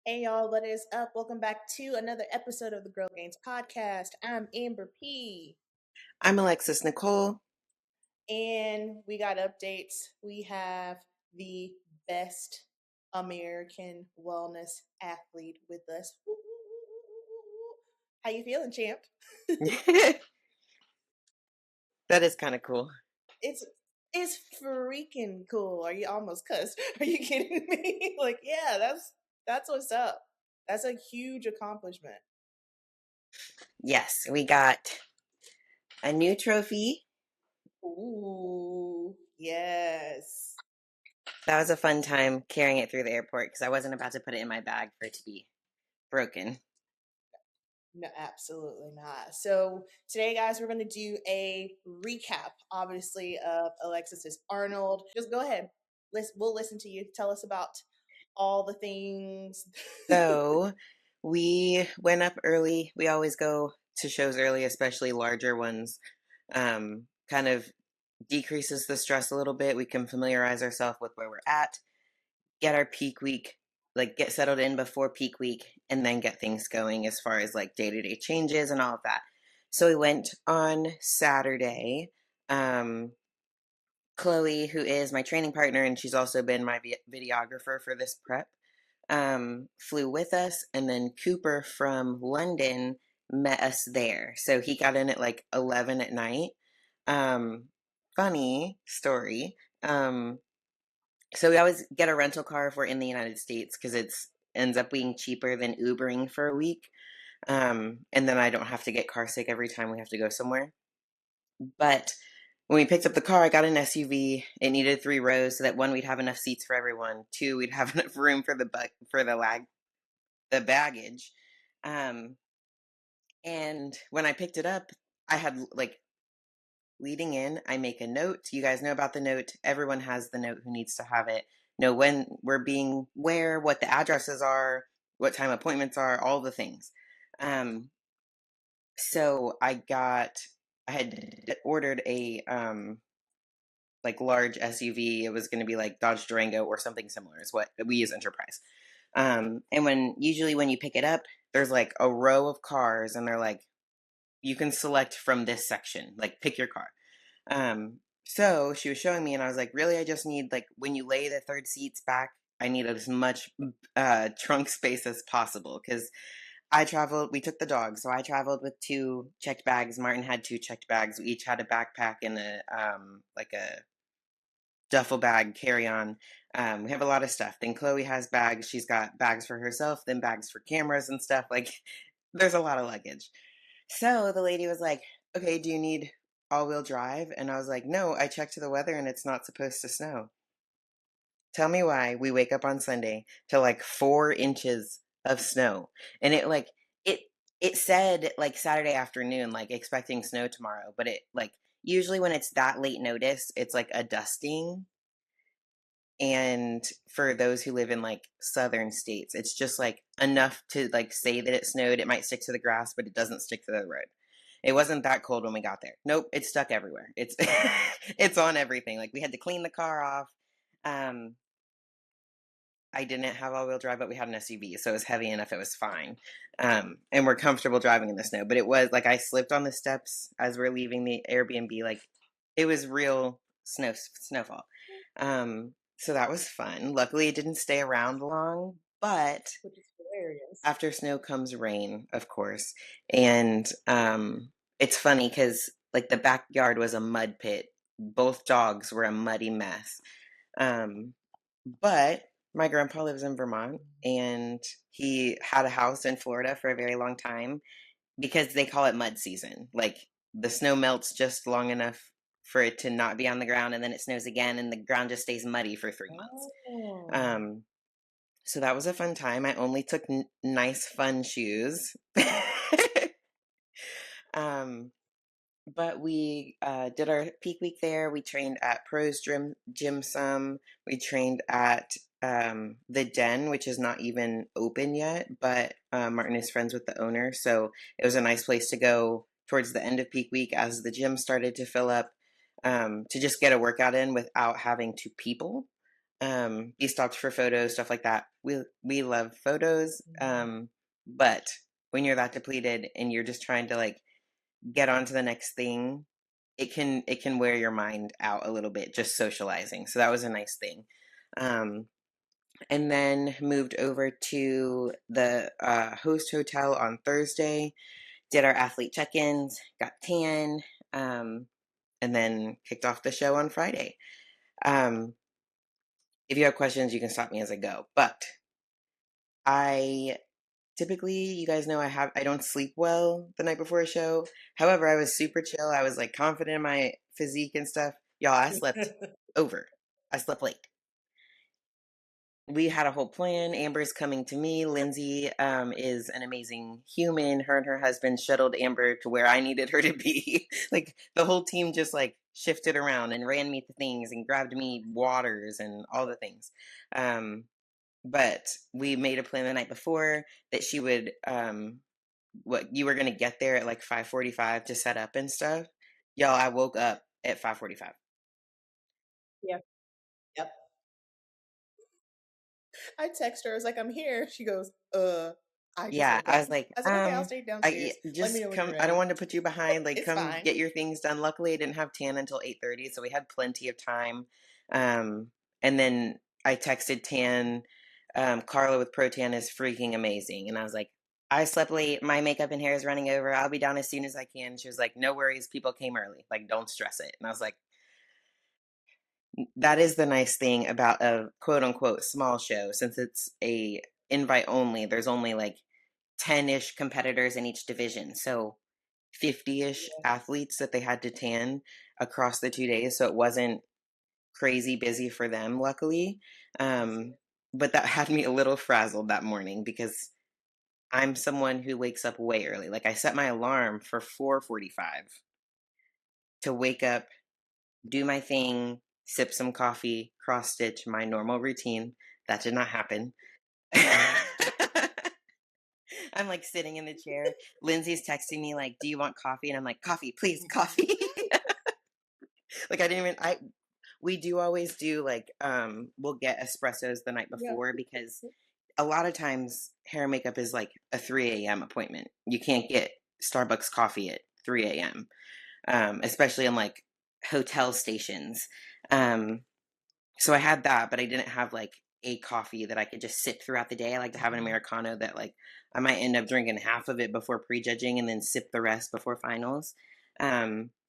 Hey y'all, what is up? Welcome back to another episode of the Girl Gains podcast. I'm Amber P. I'm Alexis Nicole. And we got updates. We have the best American wellness athlete with us. How you feeling, champ? That is kind of cool. It's it's freaking cool. Are you almost cussed? Are you kidding me? Like, yeah, that's what's up. That's a huge accomplishment. Yes, we got a new trophy. Ooh, yes. That was a fun time carrying it through the airport because I wasn't about to put it in my bag for it to be broken. No, absolutely not. So today, guys, we're going to do a recap, obviously, of Alexis's Arnold. Just go ahead. We'll listen to you. Tell us about all the things. So we went up early. We always go to shows early, especially larger ones. Kind of decreases the stress a little bit. We can familiarize ourselves with where we're at, get our peak week, like get settled in before peak week, and then get things going as far as like day-to-day changes and all of that. So we went on Saturday. Chloe, who is my training partner, and she's also been my videographer for this prep, flew with us, and then Cooper from London met us there. So he got in at like 11 at night. Um, Funny story. So we always get a rental car if we're in the United States because it's ends up being cheaper than Ubering for a week. And then I don't have to get car sick every time we have to go somewhere. But when we picked up the car, I got an SUV. It needed 3 rows so that one, we'd have enough seats for everyone. Two, we'd have enough room for the baggage. Um, and when I picked it up, I had like leading in, I make a note. You guys know about the note. Everyone has the note who needs to have it. Know when we're being where, what the addresses are, what time appointments are, all the things. Um, so I had ordered a like large SUV. It was going to be like Dodge Durango or something similar. Is what we use Enterprise. And usually when you pick it up, there's like a row of cars, and they're like, you can select from this section, like pick your car. So she was showing me, and I was like, really, I just need, like, when you lay the third seats back, I need as much trunk space as possible because we took the dog, so I traveled with 2 checked bags. Martin had 2 checked bags. We each had a backpack and like a duffel bag carry on. We have a lot of stuff. Then Chloe has bags. She's got bags for herself, then bags for cameras and stuff. Like, there's a lot of luggage. So the lady was like, okay, do you need all-wheel drive? And I was like, no, I checked the weather and it's not supposed to snow. Tell me why we wake up on Sunday to like 4 inches of snow. And it it said like Saturday afternoon, like expecting snow tomorrow, but it like usually when it's that late notice, it's like a dusting. And for those who live in like southern states, it's just like enough to like say that it snowed. It might stick to the grass, but it doesn't stick to the road. It wasn't that cold when we got there. Nope, it's stuck everywhere. It's it's on everything. Like we had to clean the car off. Um, I didn't have all-wheel drive, but we had an SUV, so it was heavy enough. It was fine, and we're comfortable driving in the snow. But it was like I slipped on the steps as we're leaving the Airbnb. Like it was real snowfall. So that was fun. Luckily, it didn't stay around long, but Which is hilarious. after snow comes rain, of course. And it's funny because like the backyard was a mud pit. Both dogs were a muddy mess. Um, but my grandpa lives in Vermont, and he had a house in Florida for a very long time because they call it mud season. Like the snow melts just long enough for it to not be on the ground, and then it snows again, and the ground just stays muddy for 3 months. Oh. Um, so that was a fun time. I only took nice, fun shoes. um, but we did our peak week there. We trained at Pro's Gym some. We trained at the Den, which is not even open yet, but Martin is friends with the owner. So it was a nice place to go towards the end of peak week as the gym started to fill up, to just get a workout in without having to people. be stopped for photos, stuff like that. We love photos. Mhm. But when you're that depleted and you're just trying to like get on to the next thing, it can wear your mind out a little bit just socializing. So that was a nice thing. Um, and then moved over to the host hotel on Thursday, did our athlete check-ins, got tan, um, and then kicked off the show on Friday. Um, if you have questions, you can stop me as I go. But I typically, you guys know I don't sleep well the night before a show. However, I was super chill. I was like confident in my physique and stuff. Y'all, I slept over. I slept late. We had a whole plan. Amber's coming to me. Lindsay is an amazing human. Her and her husband shuttled Amber to where I needed her to be. Like the whole team just like shifted around and ran me to things and grabbed me waters and all the things. Um, but we made a plan the night before that she would what you were gonna get there at like 5:45 to set up and stuff. Y'all, I woke up at 5:45. Yeah. Yep. I text her. I was like, "I'm here." She goes, I just Yeah, woke I up." was like, I was like, "Okay, I'll stay downstairs. Let me just know when you're come. I don't ready." want to put you behind. Like, It's come fine. get your things done. Luckily, I didn't have tan until 8:30, so we had plenty of time. Um, and then I texted Tan, Carla with Protan is freaking amazing, and I was like, I slept late. My makeup and hair is running over. I'll be down as soon as I can. She was like, no worries. People came early. Like, don't stress it. And I was like, that is the nice thing about a quote unquote small show, since it's a invite only. There's only like 10-ish competitors in each division. So 50-ish Yeah. athletes that they had to tan across the 2 days. So it wasn't crazy busy for them, luckily. Um, but that had me a little frazzled that morning because I'm someone who wakes up way early. Like I set my alarm for 4:45 to wake up, do my thing, sip some coffee, cross stitch my normal routine. That did not happen. I'm like sitting in the chair. Lindsay's texting me like, "Do you want coffee?" And I'm like, "Coffee, please, Mhm. coffee." Like I didn't even I we do always do like we'll get espressos the night Yeah. before because a lot of times hair and makeup is like a 3 a.m. appointment. You can't get Starbucks coffee at 3 a.m. Especially in like hotel stations. Um, so I had that, but I didn't have like a coffee that I could just sip throughout the day. I like to have an Mhm. Americano that like I might end up drinking half of it before prejudging and then sip the rest before finals.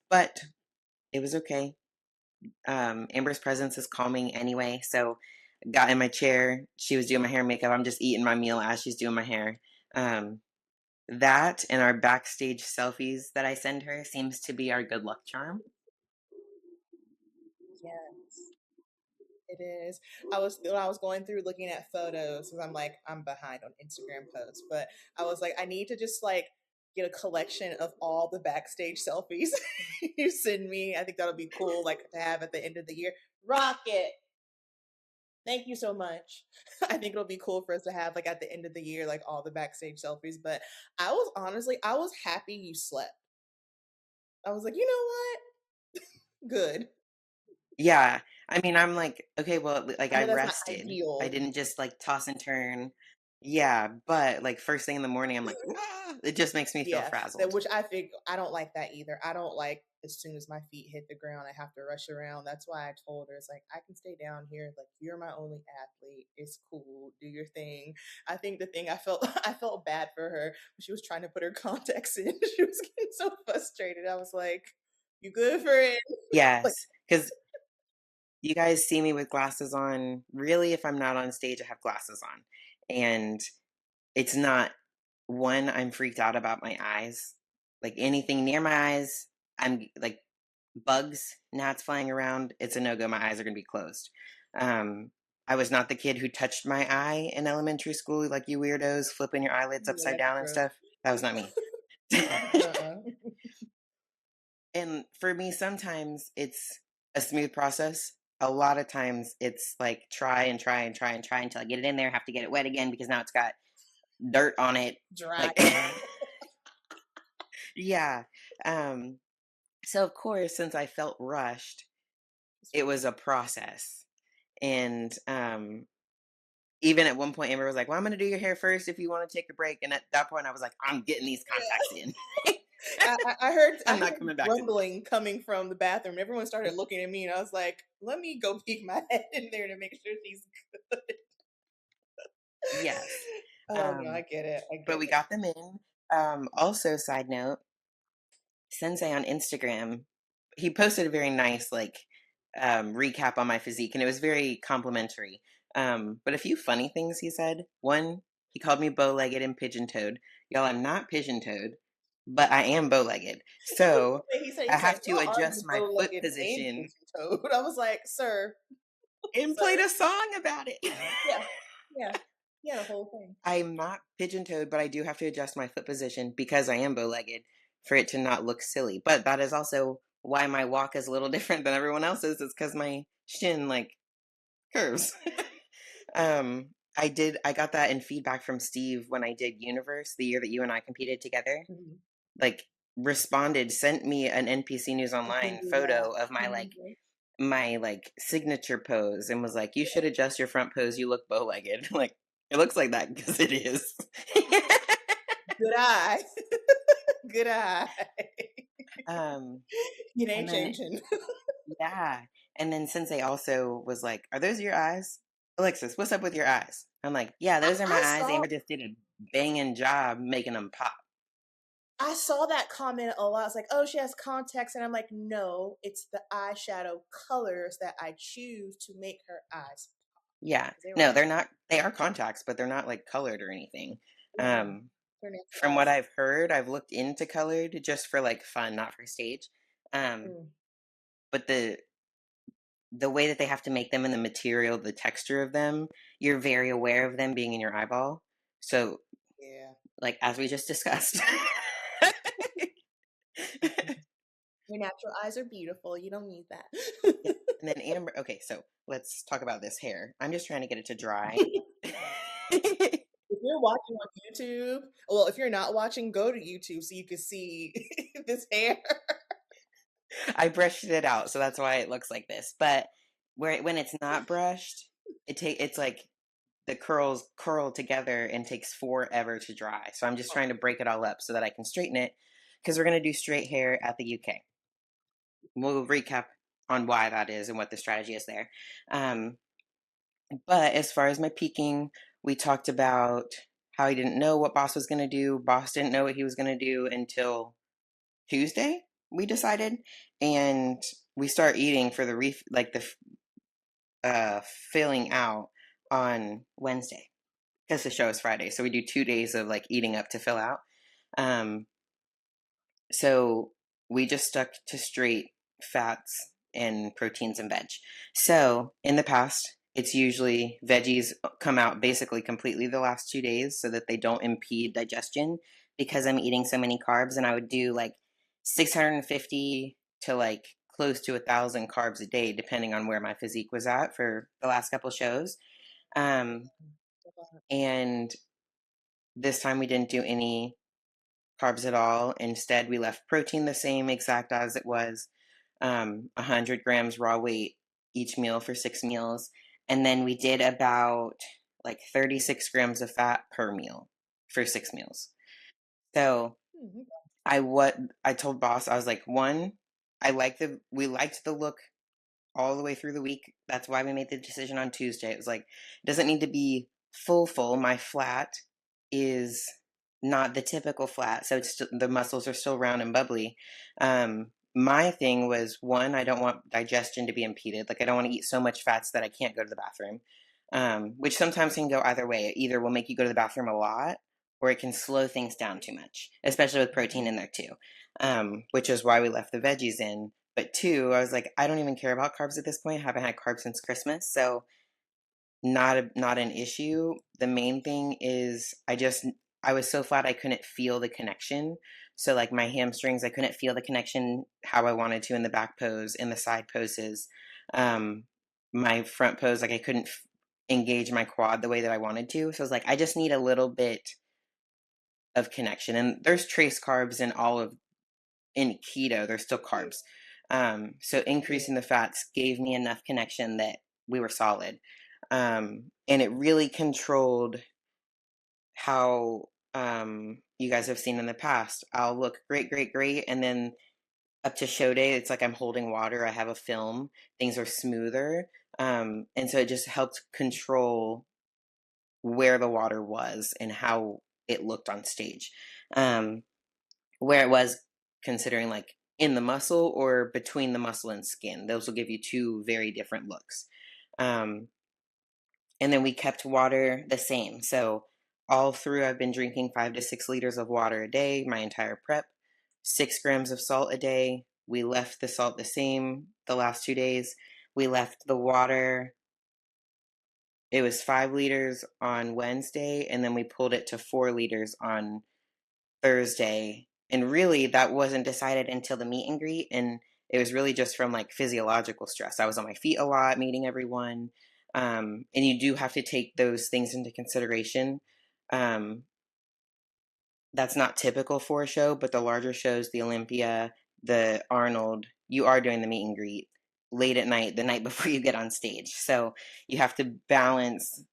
But it was okay. Amber's presence is calming anyway. So got in my chair. She was doing my hair and makeup. I'm just eating my meal as she's doing my hair. Um, that and our backstage selfies that I send her seems to be our good luck charm. Yes, it is. I was when I was going through looking at photos because I'm like I'm behind on Instagram posts, but I was like I need to just like get a collection of all the backstage selfies you send me. I think that'll be cool, like to have at the end of the year. Rocket. Thank you so much. I think it'll be cool for us to have like at the end of the year, like all the backstage selfies. But I was happy you slept. I was like, you know what? Good. Yeah. I mean, I'm like, okay, well, like I I know that's not rested. I ideal. didn't just like toss and turn. Yeah, but like first thing in the morning, I'm like, ah, it just makes me feel Yeah, that frazzled. which I think I don't like that either. I don't like as soon as my feet hit the ground, I have to rush around. That's why I told her it's like I can stay down here. Like you're my only athlete. It's cool. Do your thing. I think the thing I felt I felt bad for her when she was trying to put her contacts in. She was getting so frustrated. I was like, "You good for it?" Like, Yes, because you guys see me with glasses on. Really, if I'm not on stage, I have glasses on. And it's not one, I'm freaked out about my eyes. Like anything near my eyes, I'm like bugs, gnats flying around, it's a no go. My eyes are going to be closed. Um, I was not the kid who touched my eye in elementary school, like you weirdos, flipping your eyelids yeah, upside that's down and gross. stuff. That was not me. Uh-uh. And for me, sometimes it's a smooth process. A lot of times it's like try and try and try and try until I get it in there, have to get it wet again because now it's got dirt on it. Dry. Like, yeah. Um, so, of course, since I felt rushed, it was a process. And even at one point, Amber was like, "Well, I'm going to do your hair first if you want to take a break." And at that point, I was like, "I'm getting these contacts in. I I'm heard not coming back to this." rumbling coming from the bathroom. Everyone started looking at me, and I was like, "Let me go peek my head in there to make sure she's good." Yes. Oh no, I Um, get it. I but get we it. got them in. Also, side note, Sensei on Instagram, he posted a very nice recap on my physique, and it was very complimentary. But a few funny things he said. One, he called me bow-legged and pigeon-toed. Y'all, I'm not pigeon-toed, but I am bow-legged. So He I said, have to "Y'all argue adjust my foot bow-legged and position pigeon-toed." I was like, "Sir, and played sir, a song about it. yeah, yeah, yeah, the whole thing." I'm not pigeon-toed, but I do have to adjust my foot position because I am bow-legged for it to not look silly. But that is also why my walk is a little different than everyone else's. It's because my shin curves. I got that in feedback from Steve when I did Universe the year that you and I competed together. Mhm. Like responded, sent me an NPC News I can Online do that. photo of my signature pose and was like, "You should adjust your front pose. You look bow-legged." Like it looks like that because it is. Good eye. Good eye. um, It and ain't then changing. yeah, and then Sensei also was like, "Are those your eyes, Alexis? What's up with your eyes?" I'm like, "Yeah, those are my I eyes. saw Amber just did a banging job making them pop." I saw that comment a lot. I was like, "Oh, she has contacts," and I'm like, "No, it's the eyeshadow colors that I choose to make her eyes Yeah, because they were no, they're natural. not. They are contacts, but they're not colored or anything. Yeah, Um, they're natural from what eyes." I've heard, I've looked into colored just for fun, not for stage. Um, Mm, but the way that they have to make them and the material, the texture of them, you're very aware of them being in your eyeball. So, yeah. as we just discussed. Your natural eyes are beautiful. You don't need that. Yeah. And then Amber, okay, so let's talk about this hair. I'm just trying to get it to dry. If you're watching on YouTube, well, if you're not watching, go to YouTube so you can see this hair. I brushed it out, so that's why it looks like this. But when it's not brushed, it's like the curls curl together and takes forever to dry. So I'm just trying to break it all up so that I can straighten it because we're gonna do straight hair at the UK. We'll recap on why that is and what the strategy is there. Um, but as far as my peaking, we talked about how he didn't know what Boss was going to do. Boss didn't know what he was going to do until Tuesday, we decided. And we start eating for the filling out on Wednesday because the show is Friday. So we do 2 days of eating up to fill out. Um, So we just stuck to straight fats and proteins and veg. So in the past, it's usually veggies come out basically completely the last 2 days so that they don't impede digestion because I'm eating so many carbs. And I would do 650 to close to 1,000 carbs a day, depending on where my physique was at for the last couple shows. Um, and this time we didn't do any carbs at all. Instead, we left protein the same exact as it was, 100 grams raw weight each meal for 6 meals. And then we did about 36 grams of fat per meal for 6 meals. So Mhm. I told boss, I was like, one, we liked the look all the way through the week. That's why we made the decision on Tuesday. It was like, it doesn't need to be full. My flat is not the typical flat, so the muscles are still round and bubbly. My thing was one, I don't want digestion to be impeded. I don't want to eat so much fats that I can't go to the bathroom, which sometimes can go either way. It either will make you go to the bathroom a lot, or it can slow things down too much, especially with protein in there too. Which is why we left the veggies in. But two, I was like, I don't even care about carbs at this point. I haven't had carbs since Christmas, so not an issue. The main thing is I was so flat I couldn't feel the connection. So my hamstrings, I couldn't feel the connection how I wanted to in the back pose, in the side poses. Um, my front pose, I couldn't engage my quad the way that I wanted to. So I was like, I just need a little bit of connection. And there's trace carbs in keto, they're still Yeah, carbs. So yeah. increasing the fats gave me enough connection that we were solid. And it really controlled how you guys have seen in the past. I'll look great, great, great, and then up to show day, it's like I'm holding water. I have a film. Things are smoother, and so it just helped control where the water was and how it looked on stage. Where it was considering like in the muscle or between the muscle and skin. Those will give you two very different looks. Um, and then we kept water the same. So all through, I've been drinking 5 to 6 liters of water a day, my entire prep, 6 grams of salt a day. We left the salt the same the last 2 days. We left the water, it was 5 liters on Wednesday, and then we pulled it to 4 liters on Thursday. And really, that wasn't decided until the meet and greet. And it was really just from like physiological stress. I was on my feet a lot, meeting everyone. And you do have to take those things into consideration. Um, that's not typical for a show, but the larger shows, the Olympia, the Arnold, you are doing the meet and greet late at night, the night before you get on stage. So you have to balance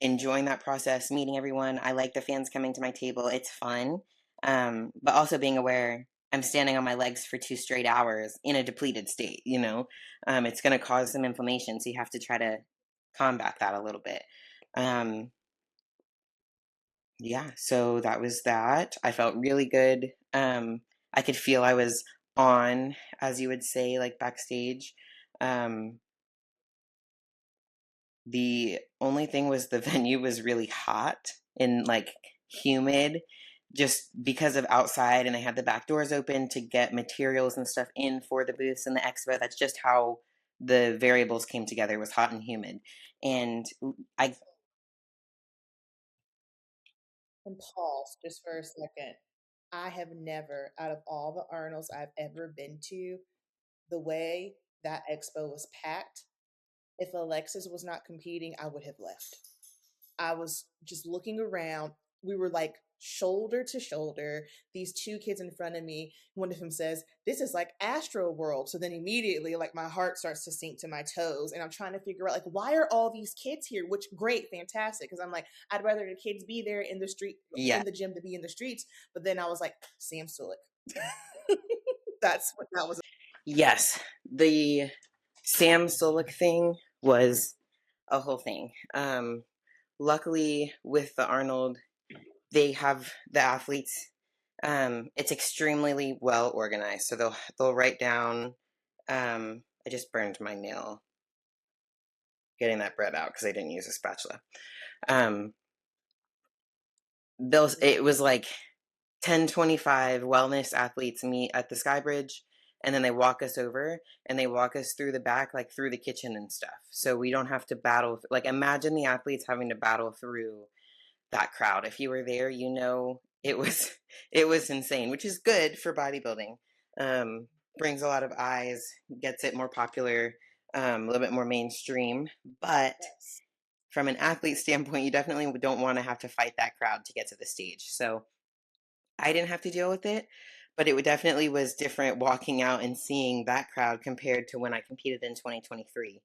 enjoying that process, meeting everyone. I like the fans coming to my table. It's fun. But also being aware I'm standing on my legs for 2 straight hours in a depleted state, it's going to cause some inflammation. So you have to try to combat that a little bit. Yeah, so that was that. I felt really good. I could feel I was on, as you would say, like backstage. Um, The only thing was the venue was really hot and like humid just because of outside, and they had the back doors open to get materials and stuff in for the booths and the expo. That's just how the variables came together. It was hot and humid. And I, And pause just for a second. I have never, out of all the Arnolds I've ever been to, the way that expo was packed, if Alexis was not competing, I would have left. I was just looking around. We were like shoulder to shoulder. These two kids in front of me, one of them says, "This is like Astro World." So then immediately, like, my heart starts to sink to my toes. And I'm trying to figure out, like, why are all these kids here? Which, great, fantastic. Because I'm like, I'd rather the kids be there in the street, yeah, in the gym, to be in the streets. But then I was like, Sam Sulek. That's what that was. yes, the Sam Solik thing was a whole thing. Luckily, with the Arnold, they have the athletes. It's extremely well organized. So they'll write down. I just burned my nail getting that bread out because I didn't use a spatula. Um, those it was like 10:25 wellness athletes meet at the Sky Bridge, and then they walk us over and they walk us through the back, like through the kitchen and stuff. So we don't have to battle. Like imagine the athletes having to battle through that crowd. If you were there, it was it was insane, which is good for bodybuilding. Brings a lot of eyes, gets it more popular, a little bit more mainstream. But Yes. from an athlete standpoint, you definitely don't want to have to fight that crowd to get to the stage. So I didn't have to deal with it, but it definitely was different walking out and seeing that crowd compared to when I competed in 2023.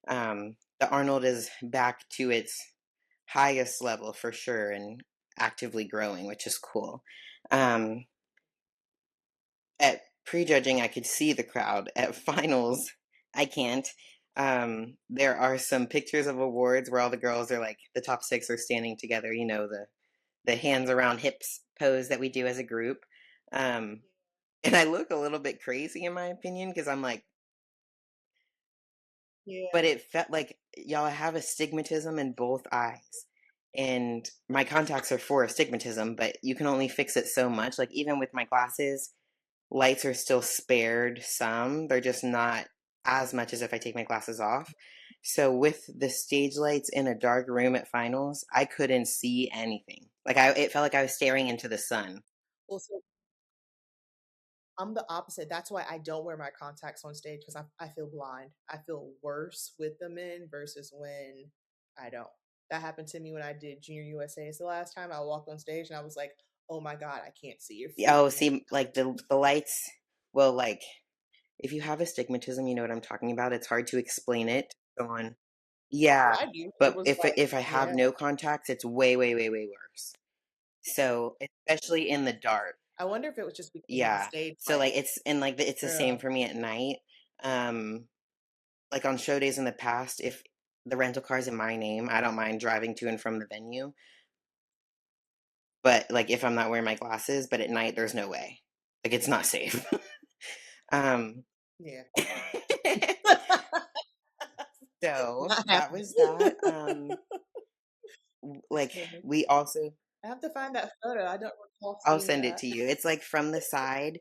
The Arnold is back to its highest level for sure and actively growing, which is cool. Um, at prejudging, I could see the crowd. At finals, I can't. There are some pictures of awards where all the girls are like the top six are standing together. The hands around hips pose that we do as a group. Um, and I look a little bit crazy in my opinion because I'm like, but Yeah. it felt like y'all have astigmatism in both eyes. And my contacts are for astigmatism, but you can only fix it so much. Like even with my glasses, lights are still spared some. They're just not as much as if I take my glasses off. So with the stage lights in a dark room at finals, I couldn't see anything. It felt like I was staring into the sun. Well, so I'm the opposite. That's why I don't wear my contacts on stage, because I feel blind. I feel worse with them in versus when I don't. That happened to me when I did Junior USA. It's the last time I walked on stage and I was like, oh my God, I can't see your feet. Oh, You have to see, come like to the lights, well, like if you have astigmatism, you know what I'm talking about. It's hard to explain it. Go on. Yeah, I do. It but was if I have yeah. no contacts, it's way, way, way, way worse. So, especially in the dark. I wonder if it was just because of the Yeah. stage So, light. like, it's the Yeah. same for me at night. Um, like, on show days in the past, if the rental car's in my name, I don't mind driving to and from the venue, but, like, if I'm not wearing my glasses, but at night, there's no way. Like, it's not safe. Um, Yeah. so Not that happening. was that. That's Like, funny. we also I have to find that photo. I don't recall I'll seeing send it that. to you. It's, like, from the side,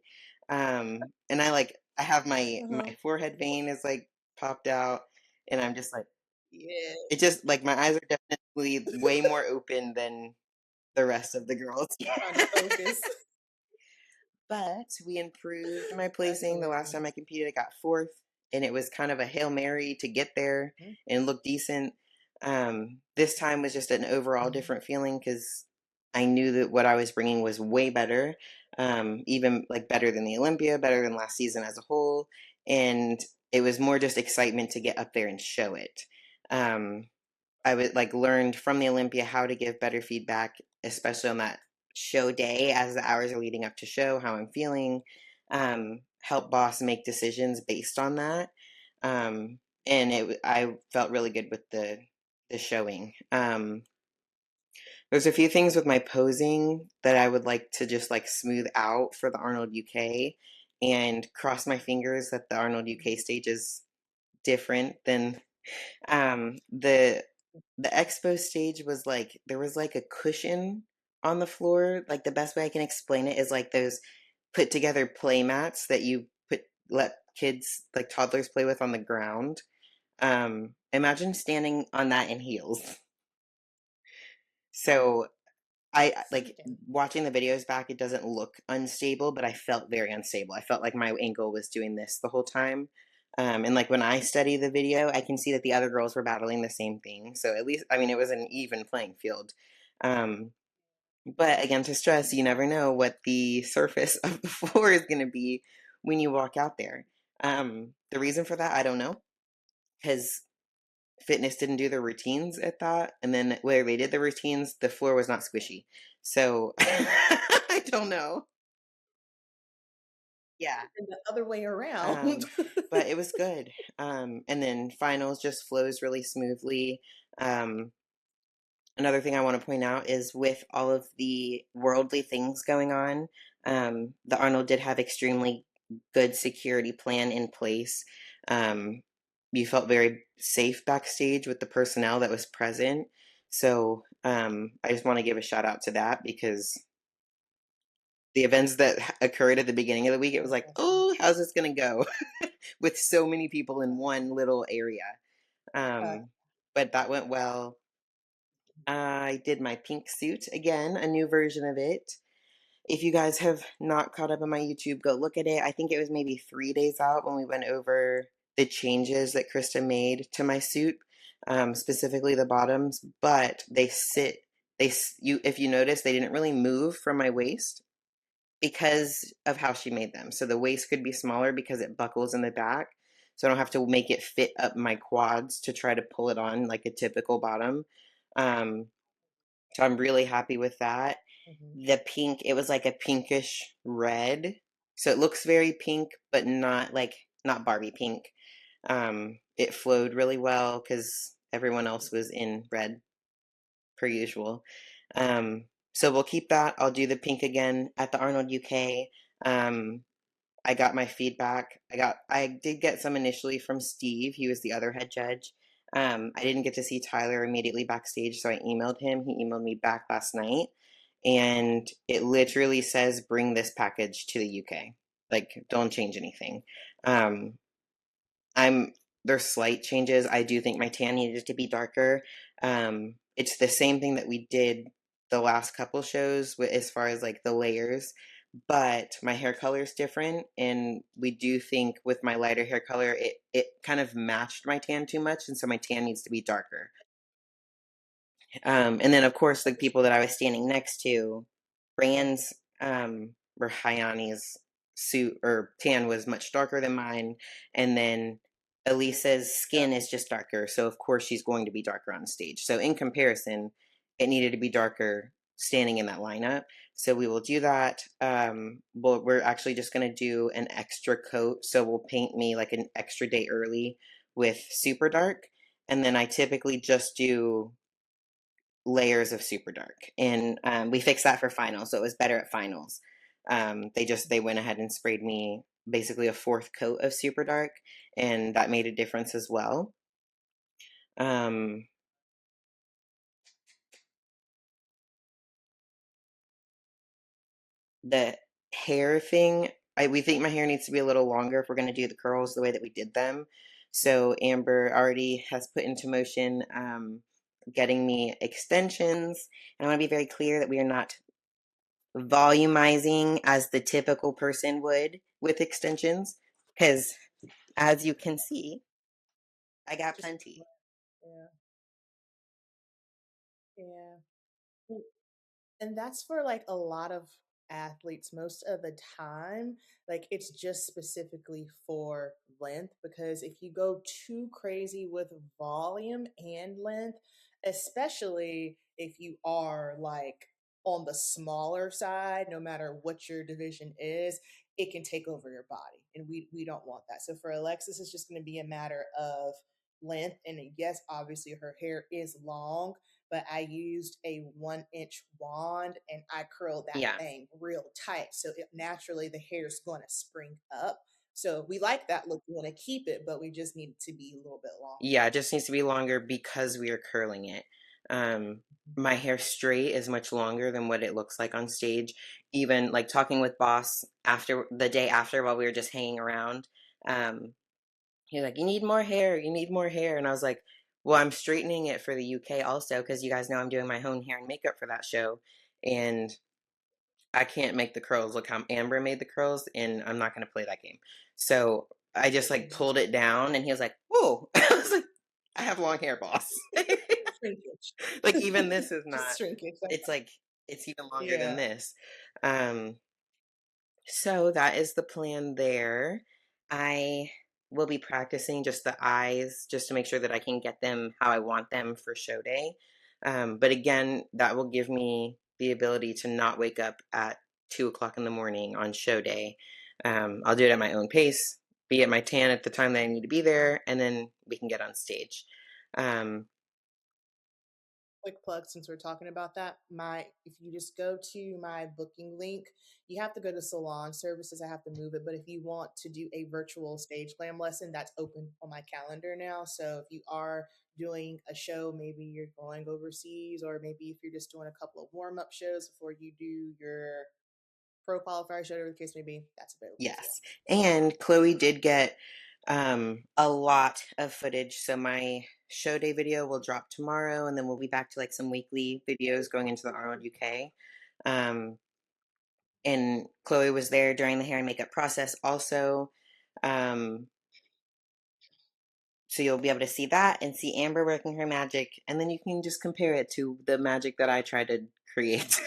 and I have my Uh-huh. forehead vein is, like, popped out, and I'm just like Yeah. it just like, my eyes are definitely way more open than the rest of the girls. Trying to focus. But we improved my That's placing. The last time I hilarious. competed, I got 4th, and it was kind of a Hail Mary to get there and look decent. This time was just an overall Mhm. different feeling because I knew that what I was bringing was way better, even like better than the Olympia, better than last season as a whole. And it was more just excitement to get up there and show it. Um, I would like learned from the Olympia how to give better feedback, especially on that show day as the hours are leading up to show, how I'm feeling, help boss make decisions based on that. And I felt really good with the showing. There's a few things with my posing that I would like to just like smooth out for the Arnold UK and cross my fingers that the Arnold UK stage is different than um, the the expo stage was like there was like a cushion on the floor. Like the best way I can explain it is like those put together play mats that you let kids like toddlers play with on the ground. Imagine standing on that in heels. So I like Satan. watching the videos back, it doesn't look unstable, but I felt very unstable. I felt like my ankle was doing this the whole time. And like when I study the video, I can see that the other girls were battling the same thing. So at least, I mean, it was an even playing field. Um, but again, to stress, you never know what the surface of the floor is going to be when you walk out there. The reason for that, I don't know, because fitness didn't do their routines at that, and then where they did the routines, the floor was not squishy. So I don't know. Yeah. And the other way around. Um, but it was good. And then finals just flows really smoothly. Um, Another thing I want to point out is with all of the worldly things going on, the Arnold did have extremely good security plan in place. Um, you felt very safe backstage with the personnel that was present. So I just want to give a shout out to that because the events that occurred at the beginning of the week, it was like, oh, how's this going to go with so many people in one little area? Uh, Um, but that went well. I did my pink suit again, a new version of it. If you guys have not caught up on my YouTube, go look at it. I think it was maybe 3 days out when we went over the changes that Krista made to my suit, specifically the bottoms. But they sit, you if you notice, they didn't really move from my waist because of how she made them. So the waist could be smaller because it buckles in the back. So I don't have to make it fit up my quads to try to pull it on like a typical bottom. Um, so I'm really happy with that. mhm. The pink, it was like a pinkish red. So it looks very pink, but not Barbie pink. It flowed really well because everyone else was in red per usual. So we'll keep that. I'll do the pink again at the Arnold UK. Um, I got my feedback. I did get some initially from Steve. He was the other head judge. I didn't get to see Tyler immediately backstage, so I emailed him. He emailed me back last night, and it literally says, "Bring this package to the UK. Like, don't change anything." Um, I'm There's slight changes. I do think my tan needed to be darker. It's the same thing that we did the last couple shows with, as far as like the layers, but my hair color is different, and we do think with my lighter hair color, it kind of matched my tan too much, and so my tan needs to be darker. And then of course the people that I was standing next to, Rand's or Hayani's suit or tan was much darker than mine, and then Elisa's skin is just darker, so of course she's going to be darker on stage. So in comparison, it needed to be darker standing in that lineup. So we will do that. But we're actually just going to do an extra coat. So we'll paint me like an extra day early with super dark. And then I typically just do layers of super dark. And we fixed that for finals, so it was better at finals. They went ahead and sprayed me basically a fourth coat of super dark, and that made a difference as well. The hair thing, we think my hair needs to be a little longer if we're going to do the curls the way that we did them. So Amber already has put into motion getting me extensions. And I want to be very clear that we are not volumizing as the typical person would with extensions, because as you can see, I got Just plenty. yeah, yeah. And that's for like a lot of athletes most of the time. Like it's just specifically for length because if you go too crazy with volume and length, especially if you are like on the smaller side, no matter what your division is, it can take over your body. And we don't want that. So for Alexis, it's just going to be a matter of length. And yes, obviously her hair is long, but I used a 1 inch wand and I curled that Yeah. thing real tight. So naturally the hair is going to spring up. So we like that look. We want to keep it, but we just need it to be a little bit longer. Yeah, it just needs to be longer because we are curling it. My hair straight is much longer than what it looks like on stage. Even like talking with boss after the day after while we were just hanging around, um, he was like, "You need more hair. You need more hair." And I was like, "Well, I'm straightening it for the UK also because you guys know I'm doing my own hair and makeup for that show, and I can't make the curls look how Amber made the curls, and I'm not going to play that game." So I just like pulled it down, and he was like, "Whoa!" I was like, "I have long hair, boss." Shrinkage. Like even this is Just not. shrinkage. It's like it's even longer than Yeah. this. Um, so that is the plan there. I will be practicing just the eyes just to make sure that I can get them how I want them for show day. But again, that will give me the ability to not wake up at 2 o'clock in the morning on show day. I'll do it at my own pace, be at my tan at the time that I need to be there, and then we can get on stage. Um, Quick plug since we're talking about that. My if you just go to my booking link, you have to go to salon services. I have to move it, but if you want to do a virtual stage glam lesson, that's open on my calendar now. So if you are doing a show, maybe you're going overseas, or maybe if you're just doing a couple of warm-up shows before you do your pro qualifier show, whatever the case may be, that's available as well. yes. And Chloe did get a lot of footage. So my show day video will drop tomorrow, and then we'll be back to like some weekly videos going into the Arnold UK. Um, and Chloe was there during the hair and makeup process also. Um, so you'll be able to see that and see Amber working her magic, and then you can just compare it to the magic that I tried to create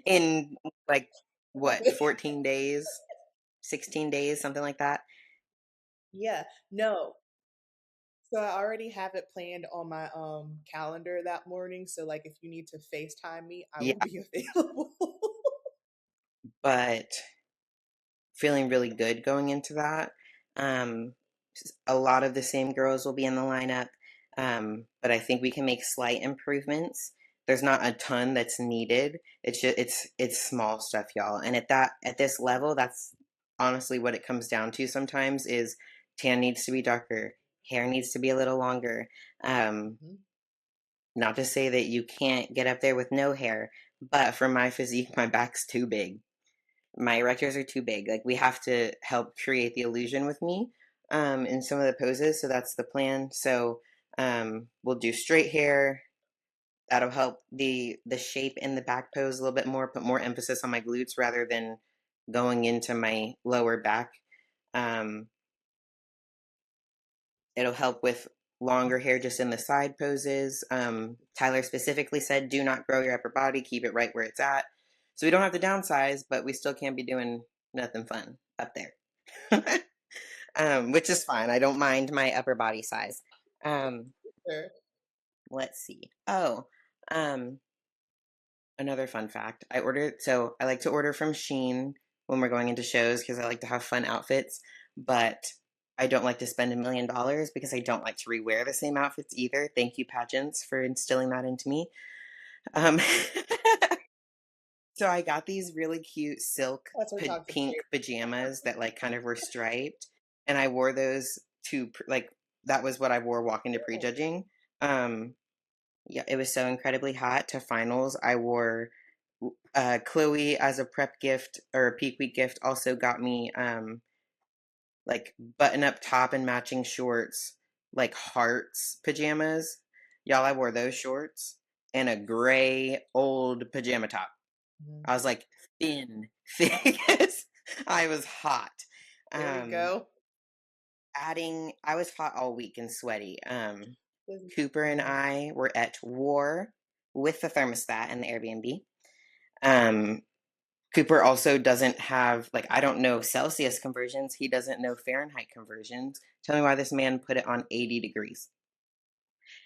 in like what 14 days, 16 days, something like that. Yeah, no. So I already have it planned on my calendar that morning. So like if you need to FaceTime me, I will Yeah, be available. but feeling really good going into that. Um, a lot of the same girls will be in the lineup, but I think we can make slight improvements. There's not a ton that's needed. It's just it's small stuff, y'all. And at this level, that's honestly what it comes down to. Sometimes is tan needs to be darker, hair needs to be a little longer. Mhm. Not to say that you can't get up there with no hair, but for my physique, my back's too big, my erectors are too big. Like we have to help create the illusion with me in some of the poses. So that's the plan. So we'll do straight hair. That'll help the shape in the back pose a little bit more. Put more emphasis on my glutes rather than going into my lower back. Um, it'll help with longer hair just in the side poses. Tyler specifically said, do not grow your upper body, keep it right where it's at. So we don't have to downsize, but we still can't be doing nothing fun up there. which is fine. I don't mind my upper body size. Um, Sure. let's see. Oh, um, another fun fact. So I like to order from Shein when we're going into shows because I like to have fun outfits, but I don't like to spend $1 million because I don't like to rewear the same outfits either. Thank you, pageants, for instilling that into me. Um, so I got these really cute silk That's our toxic pink trait. pajamas that like kind of were striped, and I wore those to like that was what I wore walking to Oh, prejudging. Um, yeah, it was so incredibly hot to finals. I wore Chloe as a prep gift or a peak week gift also got me like button up top and matching shorts, like hearts pajamas. Y'all, I wore those shorts and a gray old pajama top. mhm. I was like thin, thick. I was hot. There we Um, go. I was hot all week and sweaty. This is Cooper and funny. I were at war with the thermostat and the Airbnb. Um, Cooper also doesn't have, like, I don't know Celsius conversions. He doesn't know Fahrenheit conversions. Tell me why this man put it on 80 degrees.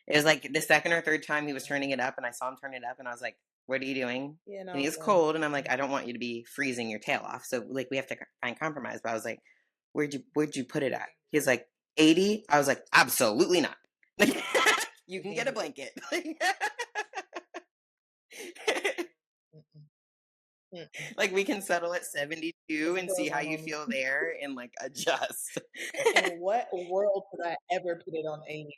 It was like the second or third time he was turning it up, and I saw him turn it up, and I was like, "What are you doing?" Yeah, And he no, was blame cold, and I'm like, him. "I don't want you to be freezing your tail off." So like we have to find compromise. But I was like, "Where'd you put it at?" He's like, 80. I was like, "Absolutely not. You You can can't get a do it. blanket." Mm-mm. Mm-mm. Like we can settle at 72 It's and see pros how on you homie. feel there and like adjust. In what world could I ever put it on 80?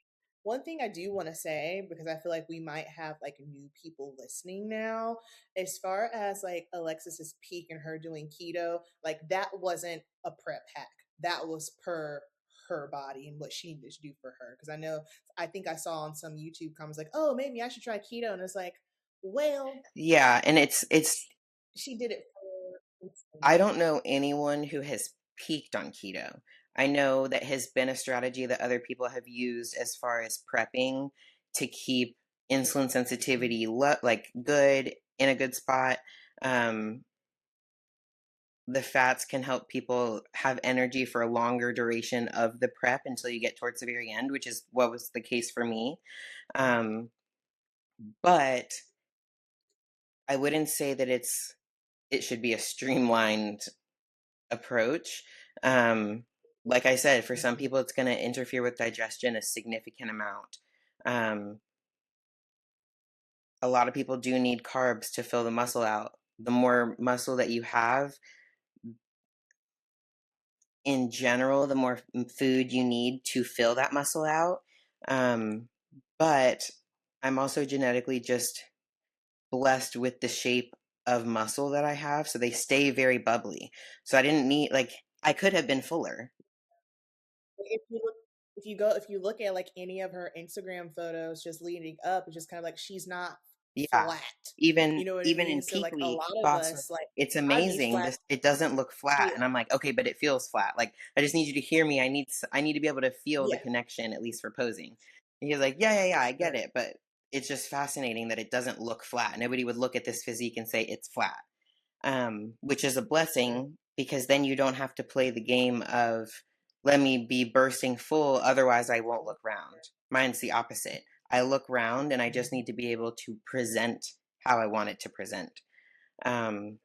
One thing I do want to say, because I feel like we might have like new people listening now, as far as like Alexis's peak and her doing keto, like that wasn't a prep hack. That was per her body and what she needed to do for her. Because I think I saw on some YouTube comments like, oh, maybe I should try keto. And it's like, well, Yeah, and she did it for I don't know anyone who has peaked on keto. I know that has been a strategy that other people have used as far as prepping to keep insulin sensitivity like good in a good spot. Um, the fats can help people have energy for a longer duration of the prep until you get towards the very end, which is what was the case for me. Um, but I wouldn't say that it should be a streamlined approach. Um, like I said, for some Mhm. people, it's going to interfere with digestion a significant amount. Um, a lot of people do need carbs to fill the muscle out. The more muscle that you have in general, the more food you need to fill that muscle out. Um, but I'm also genetically just blessed with the shape of muscle that I have. So they stay very bubbly. So I didn't need, like, I could have been fuller. If you look at like any of her Instagram photos just leading up, it's just kind of like she's not Yeah. flat. Even You know what I even mean? in So peak like a lot week, of boss was us, like, like "It's I'd be amazing. flat. This it doesn't look flat." Yeah, And I'm like, "Okay, but it feels flat. Like, I just need you to hear me. I need to be able to feel the yeah, connection at least for posing." And he's like, "Yeah, yeah, yeah, I get sure, it, but it's just fascinating that it doesn't look flat. Nobody would look at this physique and say it's flat." Which is a sure. blessing because then you don't have to play the game of let me be bursting full, otherwise I won't look round. Mine's the opposite. I look round and I just Mhm. need to be able to present how I want it to present. Um,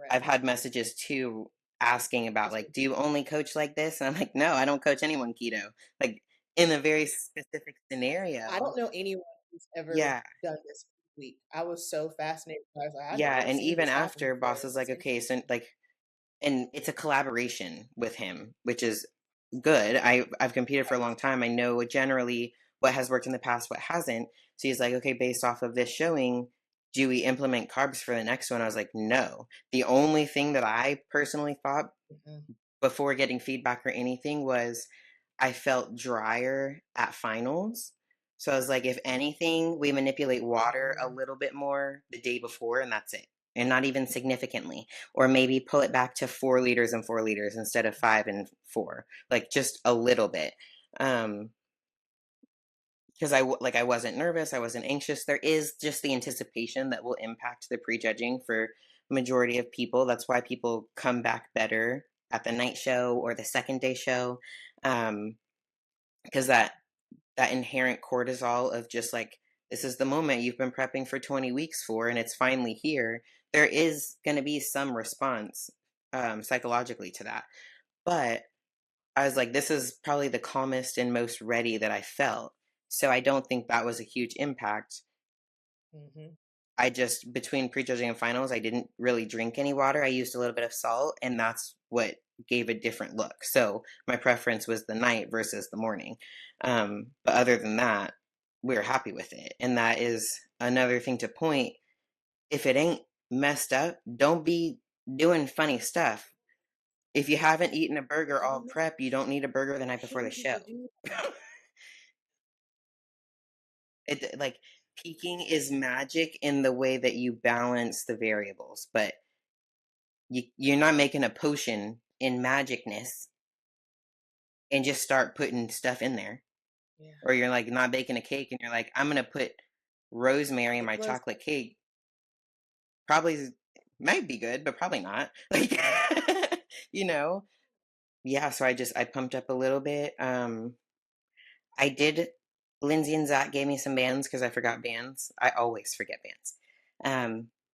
I've Correct. had messages too asking about Just like, do you only coach like this? And I'm like, no, I don't coach anyone keto. Like in a very specific I scenario. don't know anyone who's ever Yeah. done this week. I was so fascinated. I was like, I've Yeah. never And seen even this happen after before. boss is This like, is okay, so interesting. like and it's a collaboration with him, which is good. I've competed for a long time. I know generally what has worked in the past, what hasn't. So he's like, okay, based off of this showing, do we implement carbs for the next one? I was like, no. The only thing that I personally thought Mm-mm. before getting feedback or anything was I felt drier at finals. So I was like, if anything, we manipulate water a Mm. little bit more the day before, and that's it. And not even significantly. Or maybe pull it back to 4 liters and 4 liters instead of 5 and 4. Like just a little bit. Um, because I wasn't nervous, I wasn't anxious. There is just the anticipation that will impact the prejudging for majority of people. That's why people come back better at the night show or the second day show, because that inherent cortisol of just like this is the moment you've been prepping for 20 weeks for and it's finally here, there is going to be some response psychologically to that. But I was like, this is probably the calmest and most ready that I felt, so I don't think that was a huge impact. Hmm. I just, between prejudging and finals, I didn't really drink any water. I used a little bit of salt, and that's what gave a different look. So my preference was the night versus the morning. But other than that, we were happy with it. And that is another thing to point. If it ain't messed up, don't be doing funny stuff. If you haven't eaten a burger Oh all no, prep, you don't need a burger the I night before the hate show. people do. It like peaking is magic in the way that you balance the variables, but you're not making a potion in magicness and just start putting stuff in there. Yeah, Or you're like not baking a cake and you're like, I'm gonna put rosemary in it my was. chocolate cake. Probably might be good, but probably not. Like you know? Yeah, so I pumped up a little bit. I did Lindsay and Zach gave me some bands because I forgot bands. I always forget bands.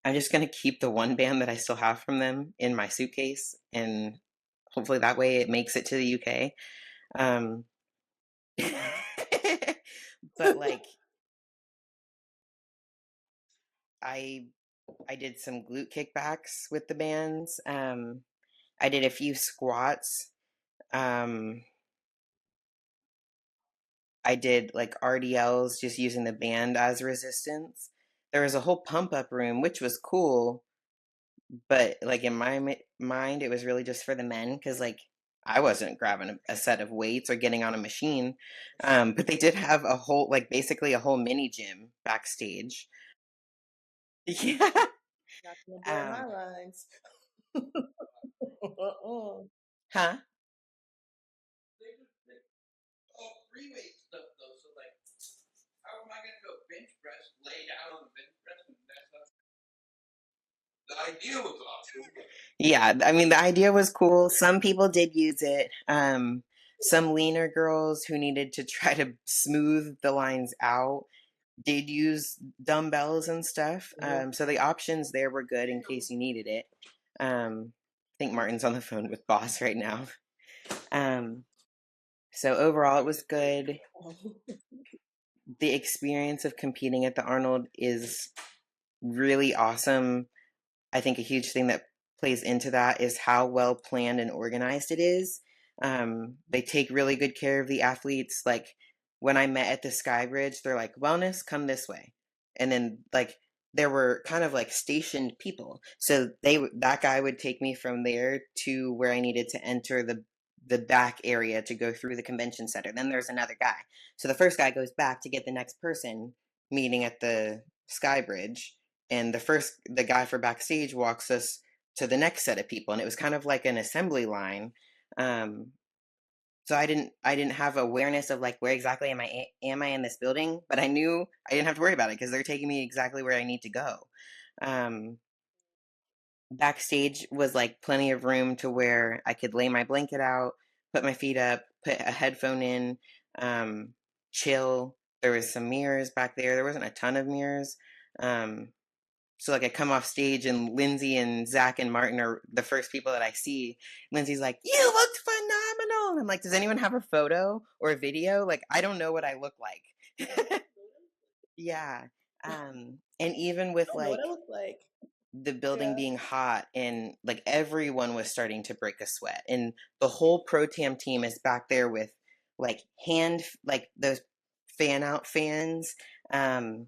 I'm just gonna keep the one band that I still have from them in my suitcase, and hopefully that way it makes it to the UK. Um, but like I I did some glute kickbacks with the bands. I did a few squats. Um, I did like RDLs just using the band as resistance. There was a whole pump up room, which was cool, but like in my mind, it was really just for the men because like I wasn't grabbing a set of weights or getting on a machine. But they did have a whole, like basically a whole mini gym backstage. Yeah. Not gonna blur my Um, lines. Uh-uh. huh? Yeah, I mean, the idea was cool. Some people did use it. Some leaner girls who needed to try to smooth the lines out did use dumbbells and stuff. Yeah. So the options there were good in case you needed it. I think Martin's on the phone with Boss right now. Um, so overall, it was good. The experience of competing at the Arnold is really awesome. I think a huge thing that plays into that is how well planned and organized it is. They take really good care of the athletes. Like when I met at the Sky Bridge, they're like, "Wellness, come this way," and then like there were kind of like stationed people. So that guy would take me from there to where I needed to enter the back area to go through the convention center. Then there's another guy. So the first guy goes back to get the next person meeting at the Sky Bridge, and the guy for backstage walks us to the next set of people, and it was kind of like an assembly line. um so I didn't have awareness of like where exactly am I in this building, but I knew I didn't have to worry about it because they're taking me exactly where I need to go. um Backstage was like plenty of room to where I could lay my blanket out, put my feet up, put a headphone in, um chill. There was some mirrors back there. There wasn't a ton of mirrors. um so like I come off stage and Lindsay and Zach and Martin are the first people that I see. Lindsay's like, "You looked phenomenal." And I'm like, "Does anyone have a photo or a video? Like, I don't know what I look like." Yeah. And even I with don't know what like I look like. the building Yeah. being hot and like everyone was starting to break a sweat, and the whole pro tam team is back there with like like those fan out fans, um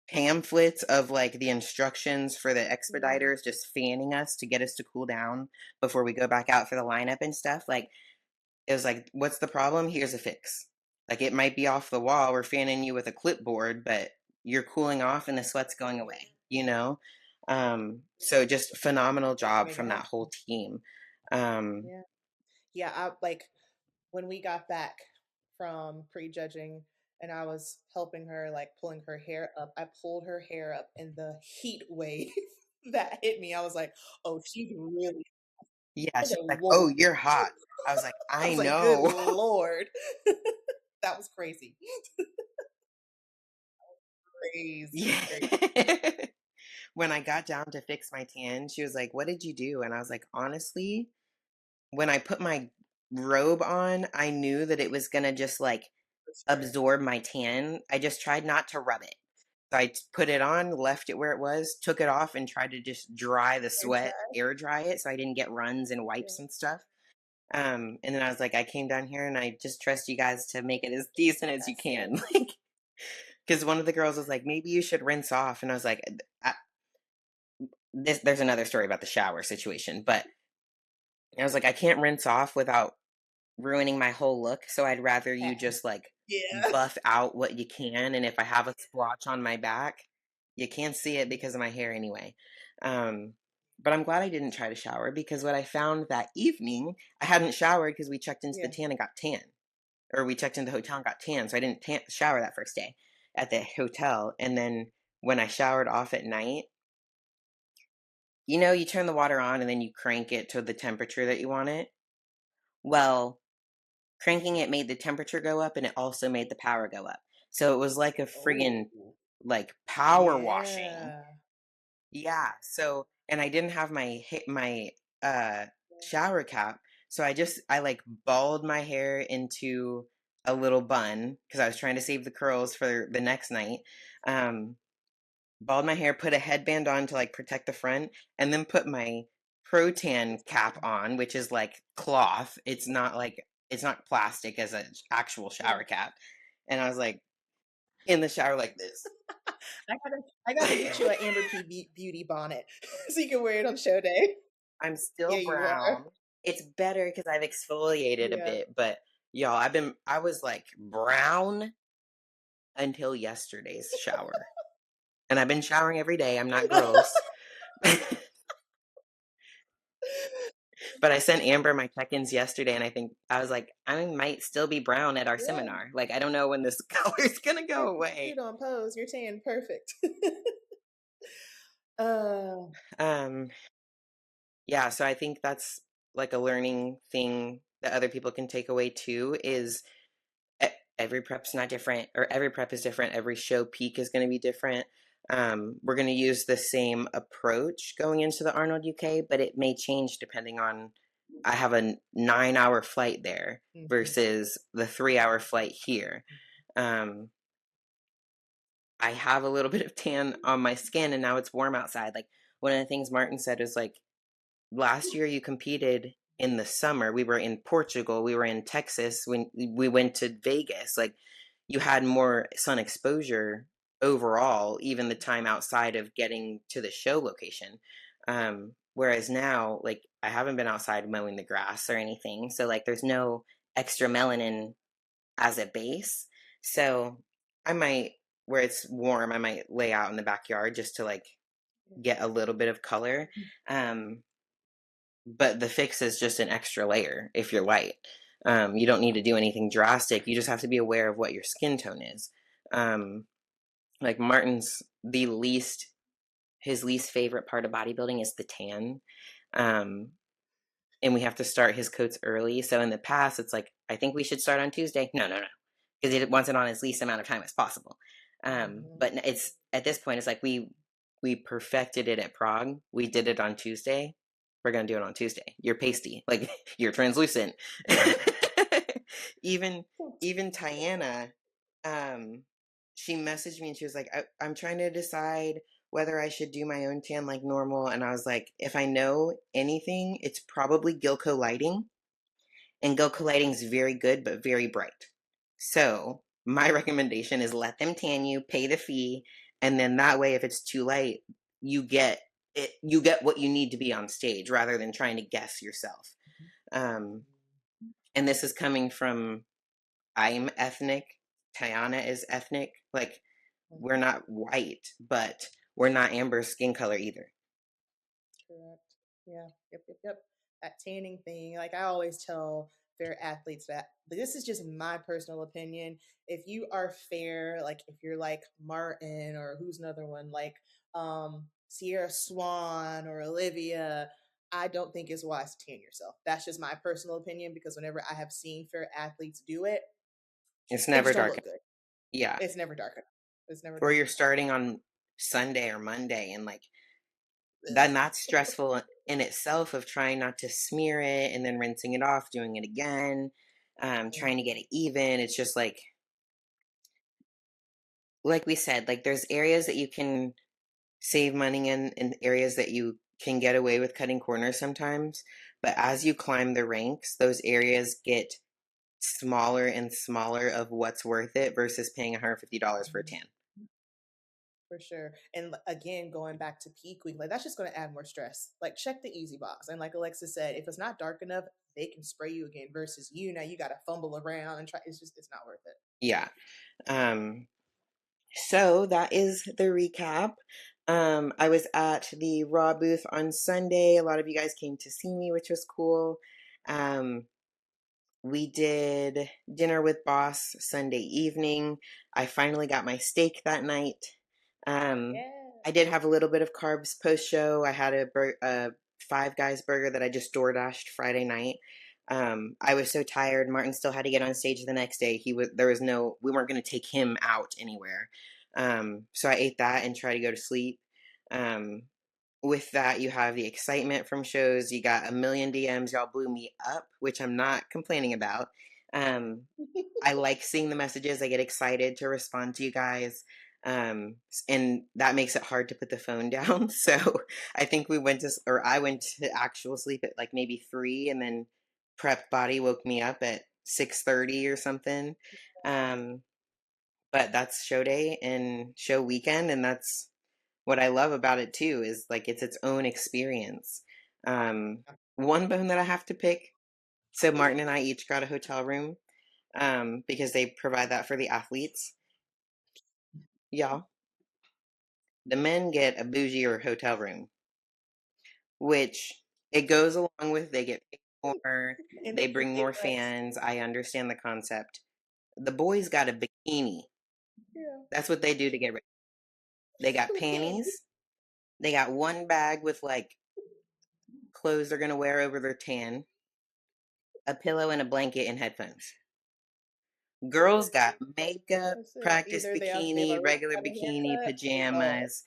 pamphlets of like the instructions for the Yeah. expediters just fanning us to get us to cool down before we go back out for the lineup and stuff. Like it was like, what's the problem? Here's a fix. Like it might be off the wall. We're fanning you with a clipboard, but you're cooling off and the sweat's going away, you know? So just phenomenal job Make it from that happen. whole team. Um, Yeah. Yeah. I like when we got back from prejudging and I was helping her, like pulling her hair up. I pulled her hair up and the heat wave that hit me, I was like, oh, she's really. Yeah, I she's said, like, "Oh, whoa. you're hot." I was like, I "I was like, good know." Lord. That was crazy. Yeah. Crazy, crazy. When I got down to fix my tan, she was like, "What did you do?" And I was like, "Honestly, when I put my robe on, I knew that it was gonna just, like, For sure. absorb my tan. I just tried not to rub it. So put it on, left it where it was, took it off, and tried to just dry the Hair sweat, dry. air dry it so I didn't get runs and Yeah. wipes and stuff. And then I was like, I came down here and I just trust you guys to make it as decent as you That's can. it. Like, because one of the girls was like, maybe you should rinse off. And I was like, there's another story about the shower situation, but I was like, I can't rinse off without ruining my whole look. So I'd rather you Patent. just like Yeah. buff out what you can. And if I have a splotch on my back, you can't see it because of my hair anyway. Um, but I'm glad I didn't try to shower because what I found that evening, I hadn't showered because we checked into the Yeah. tan and got tan, or we checked into the hotel and got tan. So I didn't shower that first day at the hotel. And then when I showered off at night, you turn the water on and then you crank it to the temperature that you want it. Well, cranking it made the temperature go up and it also made the power go up. So it was like a friggin' Oh. like power washing. Yeah. Yeah. So and I didn't have my uh shower cap. So I like balled my hair into a little bun because I was trying to save the curls for the next night. Um Balled my hair, put a headband on to like protect the front, and then put my Protan cap on, which is like cloth. It's not plastic as an actual Yeah. shower cap. And I was like in the shower like this. I gotta get you an Beauty bonnet so you can wear it on show day. I'm Yeah, still you are. brown. It's better because I've exfoliated a Yeah. bit, but y'all, I was like brown until yesterday's shower. And I've been showering every day. I'm not gross. But I sent Amber my check-ins yesterday, and I was like, I might still be brown at our Yeah. seminar. Like, I don't know when this color's gonna You're go away. cute on pose. You're tan perfect. uh, Um, yeah, so I think that's like a learning thing that other people can take away too is every prep's not different, or every prep is different. Every show peak is going to be different. We're going to use the same approach going into the Arnold UK, but it may change depending on. I have a 9 hour flight there mhm. versus the 3 hour flight here. Um, I have a little bit of tan on my skin, and now it's warm outside. Like one of the things Martin said is like last year you competed in the summer. We were in Portugal, we were in Texas, when we went to Vegas. Like you had more sun exposure overall, even the time outside of getting to the show location. Whereas now, like I haven't been outside mowing the grass or anything, so like there's no extra melanin as a base. So I might, where it's warm, I might lay out in the backyard just to like get a little bit of color. Um, but the fix is just an extra layer if you're light. You don't need to do anything drastic. You just have to be aware of what your skin tone is. Um, like Martin's his least favorite part of bodybuilding is the tan. Um, and we have to start his coats early. So in the past, it's like, I think we should start on Tuesday. No, no, no, because he wants it on as least amount of time as possible. Mhm. But it's at this point, it's like we perfected it at Prague. We did it on Tuesday. We're gonna do it on Tuesday. You're pasty, like you're translucent. even even Tiana, um, she messaged me and she was like, I'm trying to decide whether I should do my own tan like normal. And I was like, if I know anything, it's probably Gilco lighting. And Gilco lighting is very good, but very bright. So my recommendation is let them tan you, pay the fee, and then that way, if it's too light, you get you get what you need to be on stage rather than trying to guess yourself. Um, and this is coming from I'm ethnic, Tiana is ethnic. Like we're Mhm. not white, but we're not amber skin color either. Correct. Yeah. Yep. That tanning thing. Like I always tell fair athletes that this is just my personal opinion. If you are fair, like if you're like Martin or who's another one, like Sierra Swan or Olivia, I don't think it's wise to tan yourself. That's just my personal opinion because whenever I have seen fair athletes do it, It's it never just don't dark look enough. good. Yeah. It's never dark enough. It's never Or dark you're enough. starting on Sunday or Monday, and like then Ugh. that's stressful in itself of trying not to smear it and then rinsing it off, doing it again, trying to get it even. It's just like we said, like there's areas that you can save money in and areas that you can get away with cutting corners sometimes. But as you climb the ranks, those areas get smaller and smaller of what's worth it versus paying $150 for a tan. For sure. And again, going back to peak week, like that's just going to add more stress. Like check the easy box. And like Alexis said, if it's not dark enough, they can spray you again versus you. Now you got to fumble around and try. It's not worth it. Yeah. Um, so that is the recap. I was at the Raw booth on Sunday. A lot of you guys came to see me, which was cool. Um, We did dinner with Boss Sunday evening. I finally got my steak that night. Um, Yeah. I did have a little bit of carbs post show. I had a Five Guys burger that I just door dashed Friday night. I was so tired. Martin still had to get on stage the next day. We weren't going to take him out anywhere. So I ate that and tried to go to sleep. Um, with that, you have the excitement from shows. You got a million DMs. Y'all blew me up, which I'm not complaining about. Um, I like seeing the messages. I get excited to respond to you guys. And that makes it hard to put the phone down. So I think I went to actual sleep at like maybe 3, and then prep body woke me up at 6:30 or something. Um, but that's show day and show weekend, and that's what I love about it too is like it's its own experience. Um, One bone that I have to pick. So Martin and I each got a hotel room because they provide that for the athletes. Y'all, the men get a bougier hotel room, which it goes along with they get paid more, And they they get bring paid more less. fans. I understand the concept. The boys got a bikini. Yeah. That's what they do to get ready. They got panties. They got one bag with like clothes they're gonna wear over their tan, a pillow and a blanket and headphones. Girls got makeup, That's it. practice Either they've bikini, already regular got a bikini, haircut. Oh, pajamas,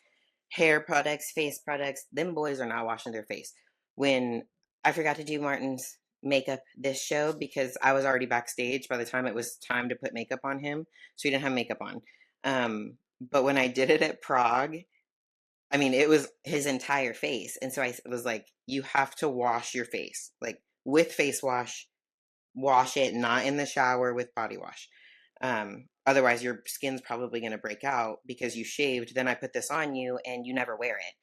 hair products, face products. Them boys are not washing their face. When I forgot to do Martin's makeup this show because I was already backstage by the time it was time to put makeup on him, so he didn't have makeup on. But when I did it at Prague, I mean, it was his entire face, and so I was like, "You have to wash your face, like with face wash, wash it, not in the shower with body wash. Otherwise, your skin's probably going to break out because you shaved. Then I put this on you and you never wear it.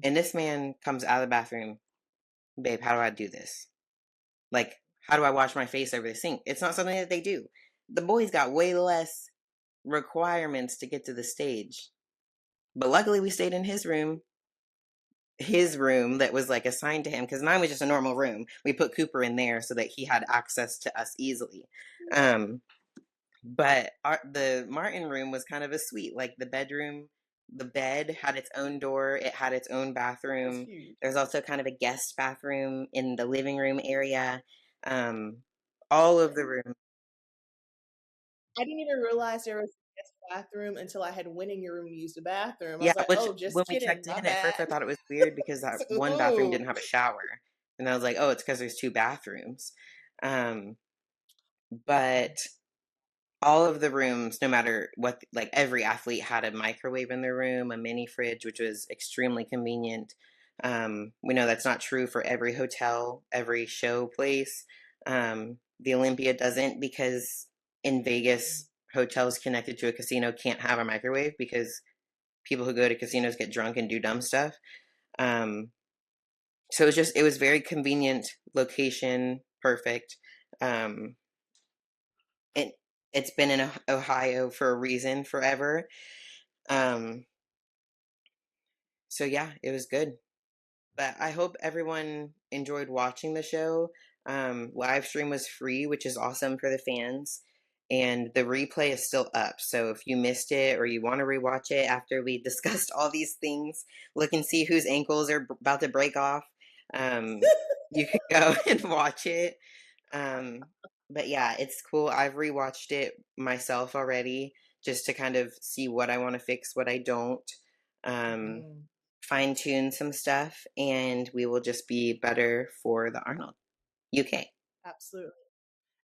And this man comes out of the bathroom, babe, how do I do this? Like, how do I wash my face over the sink? It's not something that they do. The boys got way less requirements to get to the stage. But luckily, we stayed in his room that was like assigned to him because mine was just a normal room. We put Cooper in there so that he had access to us easily. Um, but the Martin room was kind of a suite. Like the bed had its own door. It had its own that's bathroom. huge. There's also kind of a guest bathroom in the living room area. Um, all of the rooms. I didn't even realize there was a guest bathroom until I had went in your room to use the bathroom. I Yeah, was like, which oh, when just we kidding. checked My in at first, bad. I thought it was weird because that It's like, one bathroom ooh. didn't have a shower, and I was like, oh, it's because there's two bathrooms. Um, but all of the rooms, no matter what, like every athlete had a microwave in their room, a mini fridge, which was extremely convenient. We know that's not true for every hotel, every show place. The Olympia doesn't because in Vegas, hotels connected to a casino can't have a microwave because people who go to casinos get drunk and do dumb stuff. Um, so it was very convenient, location perfect. Um, it it's been in Ohio for a reason forever. Um, so yeah, it was good. But I hope everyone enjoyed watching the show. Live stream was free, which is awesome for the fans. And the replay is still up. So if you missed it or you want to rewatch it after we discussed all these things, look and see whose ankles are about to break off. Um, you could go and watch it. Um, but yeah, it's cool. I've rewatched it myself already just to kind of see what I want to fix, what I don't, um, Mhm. fine tune some stuff, and we will just be better for the Arnold UK. Absolutely.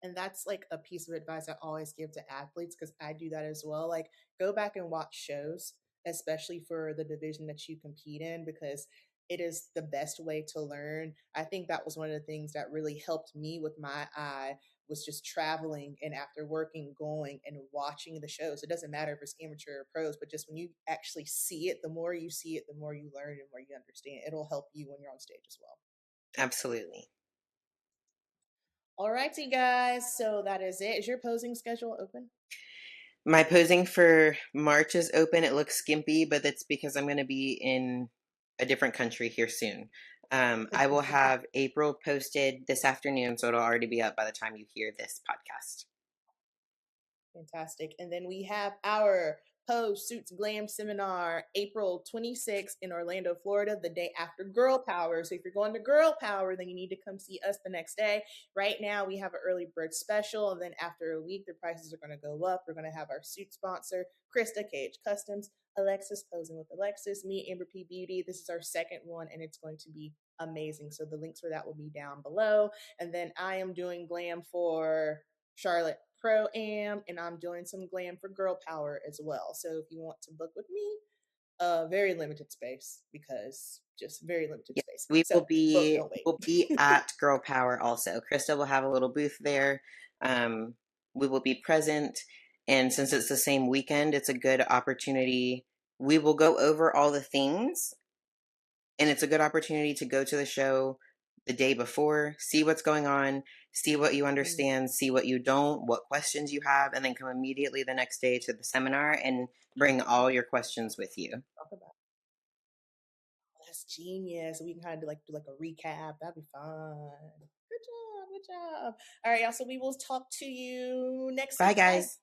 And that's like a piece of advice I always give to athletes because I do that as well. Like, go back and watch shows, especially for the division that you compete in, because it is the best way to learn. I think that was one of the things that really helped me with my eye was just traveling and after working, going and watching the shows. It doesn't matter if it's amateur or pros, but just when you actually see it, the more you see it, the more you learn and more you understand. It'll help you when you're on stage as well. Absolutely. All righty, guys. So that is it. Is your posing schedule open? My posing for March is open. It looks skimpy, but that's because I'm going to be in a different country here soon. I will have April posted this afternoon, so it'll already be up by the time you hear this podcast. Fantastic. And then we have our Pose Suits Glam Seminar, April 26th in Orlando, Florida, the day after Girl Power. So if you're going to Girl Power, then you need to come see us the next day. Right now, we have an early bird special. And then after a week, the prices are going to go up. We're going to have our suit sponsor, Krista Cage Customs, Alexis Posing with Alexis, me, Amberp Beauty. This is our second one, and it's going to be amazing. So the links for that will be down below. And then I am doing glam for Charlotte Pro Am, and I'm doing some glam for Girl Power as well. So if you want to book with me, very limited space because just very limited Yeah, space. we So book, don't will be wait. at Girl Power also. Krista will have a little booth there. Um, we will be present, and since it's the same weekend, it's a good opportunity. We will go over all the things, and it's a good opportunity to go to the show the day before, see what's going on, see what you understand, see what you don't, what questions you have, and then come immediately the next day to the seminar and bring all your questions with you. Talk about that's genius. We can kind of do like a recap. That'd be fun. Good job, good job. All right, y'all. So we will talk to you next Bye, week. Bye. guys.